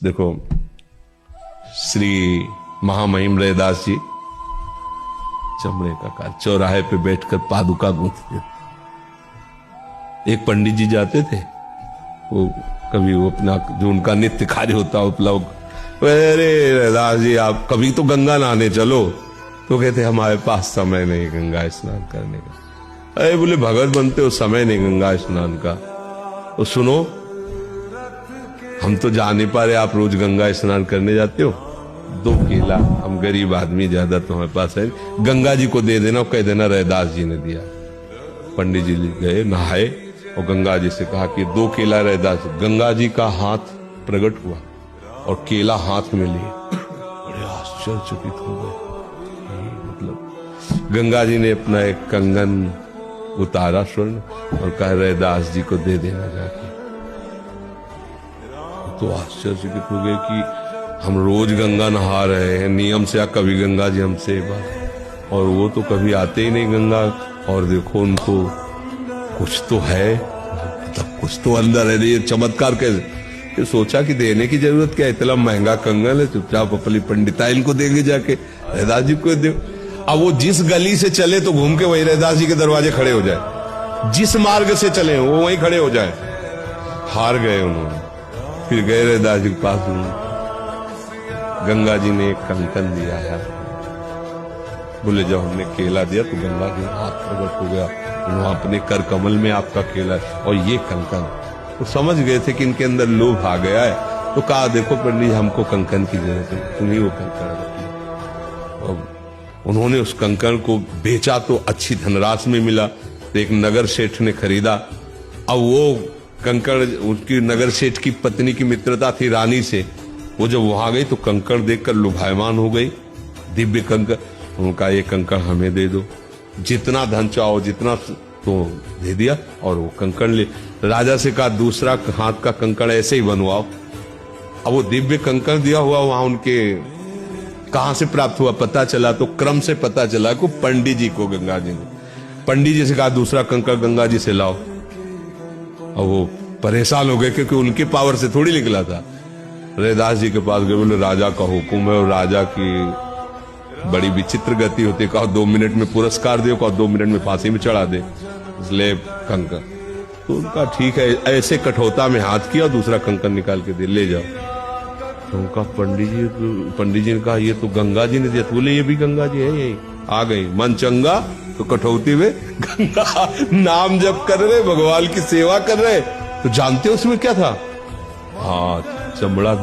देखो श्री महामहिम रैदास जी चमड़े का कार्य चौराहे पे बैठकर पादुका गूंथते थे। एक पंडित जी जाते थे, वो कभी वो अपना जो उनका नित्य कार्य होता उपलब्ध, अरे रैदास जी आप कभी तो गंगा नहाने चलो, तो कहते हमारे पास समय नहीं गंगा स्नान करने का। अरे बोले भगत बनते हो, समय नहीं गंगा स्नान का। तो सुनो, हम तो जा नहीं पा रहे, आप रोज गंगा स्नान करने जाते हो, 2 केला, हम गरीब आदमी ज्यादा तुम्हारे पास है, गंगा जी को दे देना और कह देना रैदास जी ने दिया। पंडित जी गए, नहाए और गंगा जी से कहा कि 2 केला रैदास। गंगा जी का हाथ प्रकट हुआ और केला हाथ में लिए, बड़े आश्चर्यचकित हो गए। मतलब गंगा जी ने अपना एक कंगन उतारा स्वर्ण और कहा रैदास जी को दे देना जाके। तो आश्चर्यचकित हो गए कि हम रोज गंगा नहा रहे हैं नियम से, कभी गंगा जी हमसे बात, और वो तो कभी आते ही नहीं गंगा, और देखो उनको कुछ तो है, मतलब कुछ तो अंदर है। ये चमत्कार कैसे सोचा कि देने की जरूरत क्या, इतना महंगा कंगन है, चुपचाप अपनी पंडिताइन को देंगे जाके, रैदास जी को दे। अब वो जिस गली से चले तो घूम के वही रैदास जी के दरवाजे खड़े हो जाए, जिस मार्ग से चले वो वहीं खड़े हो जाए। हार गए उन्होंने, फिर गए रैदास जी के पास, गंगा जी ने एक कंकन दिया है। बोले जब हमने केला दिया तो गंगा जी हाथ प्रकट हो गया, उन्होंने अपने कर कमल में आपका केला और ये कंकन। तो समझ गए थे कि इनके अंदर लोभ आ गया है, तो कहा देखो पंडित जी हमको कंकन की जरूरत है, तुम्ही वो कंकन रखिए। और उन्होंने उस कंकन को बेचा तो अच्छी धनराशि में मिला, तो एक नगर सेठ ने खरीदा। अब वो कंकड़, उसकी नगर सेठ की पत्नी की मित्रता थी रानी से, वो जब वहां गई तो कंकड़ देखकर लुभायमान हो गई, दिव्य कंकड़। उनका ये कंकड़ हमें दे दो, जितना धन चाहो जितना, तो दे दिया। और वो कंकड़ ले, राजा से कहा दूसरा हाथ का कंकड़ ऐसे ही बनवाओ। अब वो दिव्य कंकड़ दिया हुआ वहां उनके कहां से प्राप्त हुआ पता चला, तो क्रम से पता चला को पंडित जी को गंगा जी ने, पंडित जी से कहा दूसरा कंकड़ गंगा जी से लाओ। और वो परेशान हो गए क्योंकि उनके पावर से थोड़ी निकला था। रैदास जी के पास गए, बोले राजा का हुक्म है, और राजा की बड़ी विचित्र गति होती है, कहो 2 मिनट में पुरस्कार दे, कहो 2 मिनट में फांसी में चढ़ा दे, इसलिए कंकन। तो उनका ठीक है, ऐसे कठौता में हाथ किया और दूसरा कंकन निकाल के दे, ले जाओ। तो उनका पंडित जी ने कहा ये तो गंगा जी ने दिया। तो बोले ये भी गंगा जी है, यही आ गई मन चंगा तो कठौती में गंगा। नाम जप कर रहे, भगवान की सेवा कर रहे, तो जानते हो उसमें क्या था? हाँ, चमड़ा